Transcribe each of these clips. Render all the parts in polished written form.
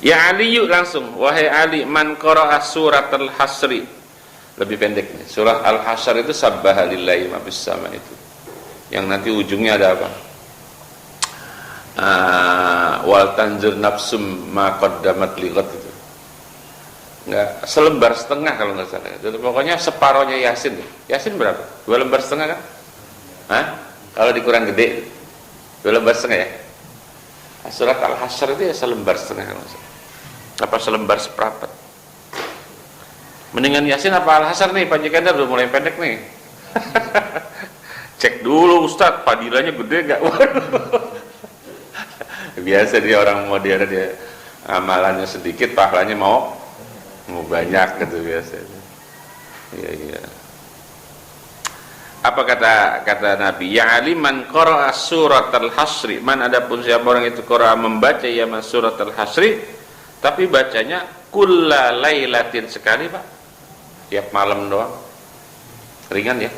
Ya Ali, yuk langsung, wahai Ali, man qara'a surat al-hasri. Lebih pendek nih. Surah al-hasyr itu sabbaha lillahi ma fis sama itu. Yang nanti ujungnya ada apa? Wal tanzur nafsum ma qaddamat liqat itu. Enggak, selembar setengah kalau nggak salah. Itu pokoknya separohnya Yasin. Yasin berapa? 2 lembar setengah kan? Hah? Kalau dikurang gede 2 lembar setengah ya? Surat al-hasyr itu ya selembar setengah kalau nggak salah. Apa selembar seperempat. Mendingan Yasin apa Al-Hasyr nih? Pak Jikandar udah mulai pendek nih. Cek dulu Ustadz, padilanya gede gak? Biasa dia orang modern, dia amalannya sedikit, pahalanya mau banyak gitu biasa. Iya. Apa kata Nabi? Ya Ali, man qara'a surat al-hasri. Man, adapun siapa orang itu qara'a membaca ya surat al-hasri, tapi bacanya kulla lailatin sekali, Pak. Tiap malam doang. Ringan ya.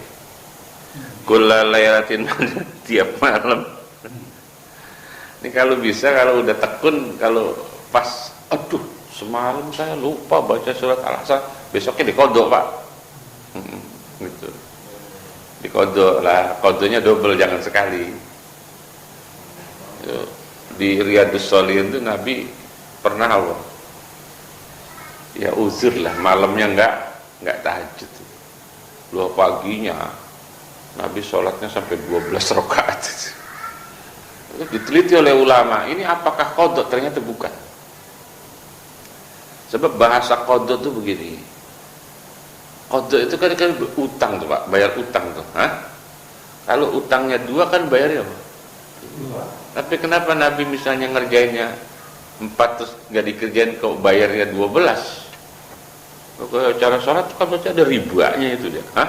Kulla lailatin tiap malam. Ini kalau bisa, kalau udah tekun, kalau pas, aduh, semalam saya lupa baca surat al-hasyr, besoknya dikodok, Pak. Gitu. Dikodok lah, kodonya double, jangan sekali. Di Riyadhus Shalihin itu Nabi pernah apa? Ya uzur lah, malamnya enggak tahajud. Luar paginya Nabi sholatnya sampai 12 rakaat. Itu diteliti oleh ulama, ini apakah qadha? Ternyata bukan. Sebab bahasa qadha itu begini. Qadha itu kan utang tuh, Pak, bayar utang tuh. Hah? Kalau utangnya 2 kan bayarnya apa? 2. Tapi kenapa Nabi misalnya ngerjainnya 4 terus nggak dikerjain, kok bayarnya 12? Kalau cara sholat kan berarti ada ribanya itu dia. Hah?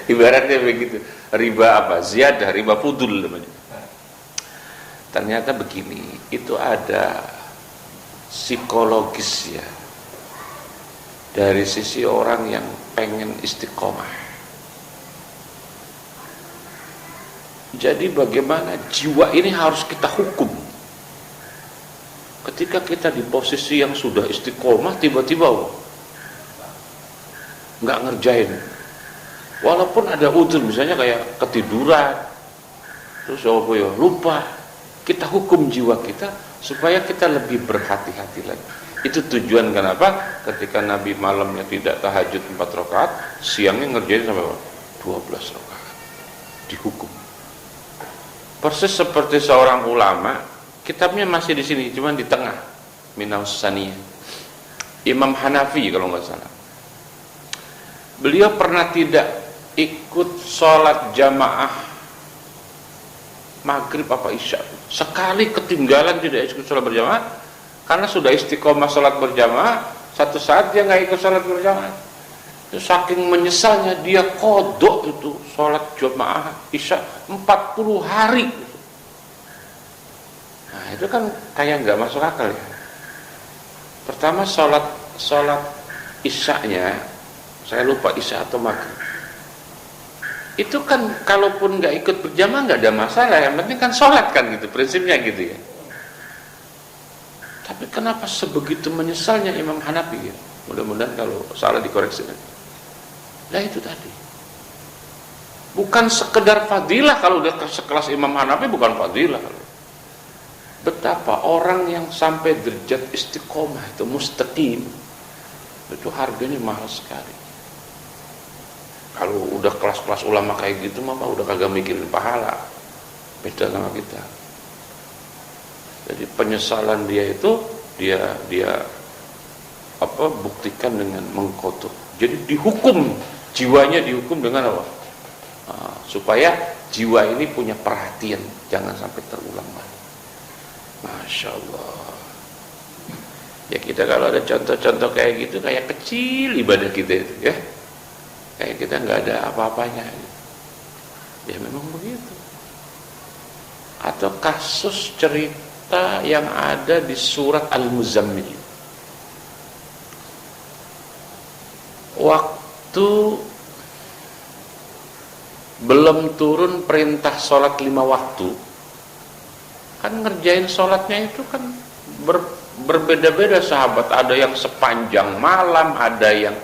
Ibaratnya begitu. Riba apa? Ziyadah, riba fudul namanya. Ternyata begini, itu ada psikologis ya, dari sisi orang yang pengen istiqomah. Jadi bagaimana jiwa ini harus kita hukum. Ketika kita di posisi yang sudah istiqomah, tiba-tiba nggak ngerjain, walaupun ada udzur, misalnya kayak ketiduran, terus lupa, kita hukum jiwa kita supaya kita lebih berhati-hati lagi. Itu tujuan kenapa ketika Nabi malamnya tidak tahajud 4 rakaat, siangnya ngerjain sampai 12 rakaat, dihukum. Persis seperti seorang ulama, kitabnya masih di sini, cuman di tengah, Minaus Saniyah, Imam Hanafi kalau nggak salah. Beliau pernah tidak ikut sholat jamaah maghrib apa isya, sekali ketinggalan tidak ikut sholat berjamaah, karena sudah istiqomah sholat berjamaah, satu saat dia nggak ikut sholat berjamaah. Itu saking menyesalnya dia kodok itu sholat jamaah isya 40 hari. Nah itu kan kayak nggak masuk akal ya. Pertama sholat isyanya, saya lupa isya atau maghrib, itu kan kalaupun nggak ikut berjamaah nggak ada masalah, yang penting kan sholat kan gitu, prinsipnya gitu ya. Tapi kenapa sebegitu menyesalnya Imam Hanafi ya? Mudah-mudahan kalau salah dikoreksi. Nah itu tadi, bukan sekedar fadilah. Kalau udah sekelas Imam Hanafi bukan fadilah. Betapa orang yang sampai derajat istiqomah itu mustaqim, itu harganya mahal sekali. Kalau udah kelas-kelas ulama kayak gitu mah udah kagak mikirin pahala, beda sama kita. Jadi penyesalan dia itu dia buktikan dengan mengkotor. Jadi dihukum, jiwanya dihukum dengan apa? Supaya jiwa ini punya perhatian, jangan sampai terulang lagi. Masya Allah. Ya kita kalau ada contoh-contoh kayak gitu, kayak kecil ibadah kita itu ya, kayak kita nggak ada apa-apanya. Ya memang begitu. Atau kasus cerita yang ada di surat Al-Muzammil, waktu belum turun perintah sholat 5 waktu, Kan ngerjain sholatnya itu kan berbeda-beda sahabat. Ada yang sepanjang malam, ada yang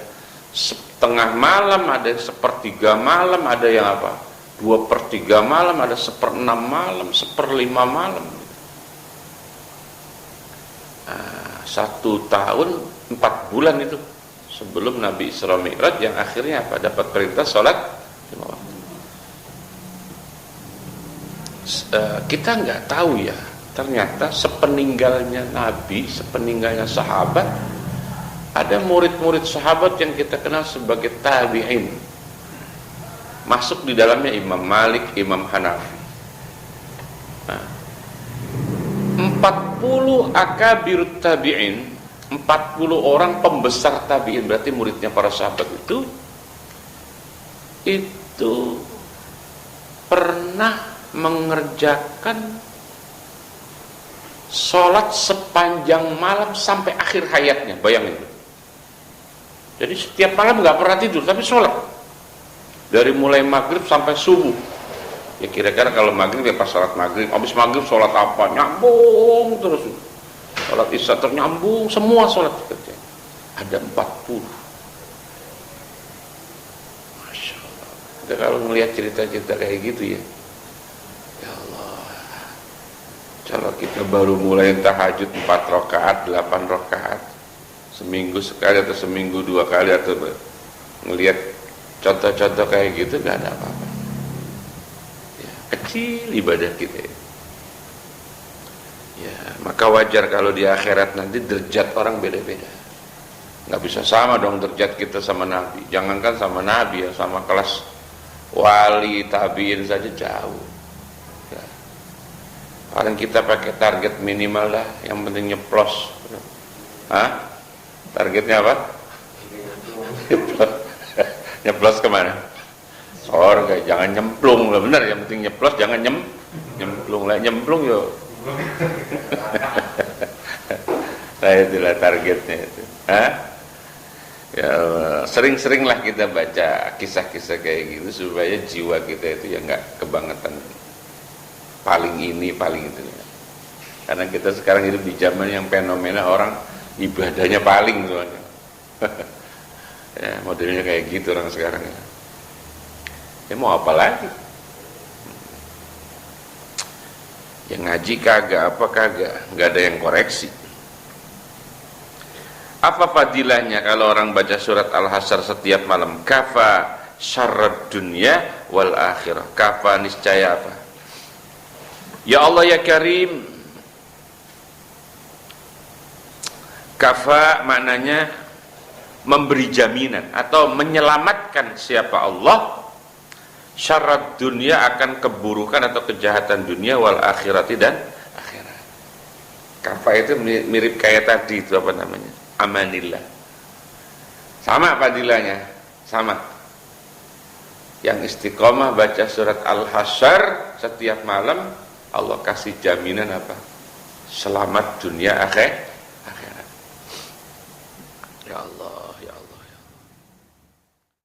setengah malam, ada yang sepertiga malam, ada yang apa? 2/3 malam, ada 1/6 malam, 1/5 malam. 1 tahun 4 bulan itu sebelum Nabi Isra Mi'raj, yang akhirnya apa? Dapat perintah sholat 5 waktu. Kita nggak tahu ya, ternyata sepeninggalnya Nabi, sepeninggalnya sahabat, ada murid-murid sahabat yang kita kenal sebagai tabi'in, masuk di dalamnya Imam Malik, Imam Hanafi. 40 akabirut tabi'in, 40 orang pembesar tabi'in, berarti muridnya para sahabat itu pernah mengerjakan sholat sepanjang malam sampai akhir hayatnya. Bayangin, jadi setiap malam nggak pernah tidur tapi sholat dari mulai maghrib sampai subuh. Ya kira-kira kalau maghrib ya pas sholat maghrib, habis maghrib sholat apa, nyambung terus, sholat isya ternyambung, semua sholat kerja. Ada 40. Masya Allah. Kita kalau melihat cerita-cerita kayak gitu ya, ya Allah, kalau kita baru mulai tahajud 4 rakaat, 8 rakaat, seminggu sekali atau seminggu 2 kali, atau ngelihat contoh-contoh kayak gitu, gak ada apa-apa. Kecil ibadah kita ya, maka wajar kalau di akhirat nanti derajat orang beda-beda. Nggak bisa sama dong derajat kita sama Nabi. Jangankan sama Nabi ya, sama kelas wali tabiin saja jauh ya. Paling kita pakai target minimal lah, yang penting nyeplos. Targetnya apa? Nyeplos kemana? Surga, jangan nyemplung lah, benar, yang penting nyeplos, jangan nyemplung lah, nyemplung yo. Nah itulah targetnya itu. Ya sering-seringlah kita baca kisah-kisah kayak gitu supaya jiwa kita itu ya nggak kebangetan paling ini paling itu. Karena kita sekarang hidup di zaman yang fenomena orang ibadahnya paling soalnya. Ya modelnya kayak gitu orang sekarang ya. Ya mau apa lagi? Yang ngaji kagak, apa kagak, nggak ada yang koreksi. Apa fadilahnya kalau orang baca surat Al-Hasyr setiap malam? Kafa syarrad dunya wal akhirah. Kafa niscaya apa? Ya Allah ya Karim. Kafa maknanya memberi jaminan atau menyelamatkan siapa Allah syarrad dunia, akan keburukan atau kejahatan dunia, wal akhirati, dan akhirat. Kafa itu mirip kayak tadi itu apa namanya, amanillah. Sama fadilahnya, sama. Yang istiqomah baca surat Al-Hasyr setiap malam, Allah kasih jaminan apa? Selamat dunia akhirat.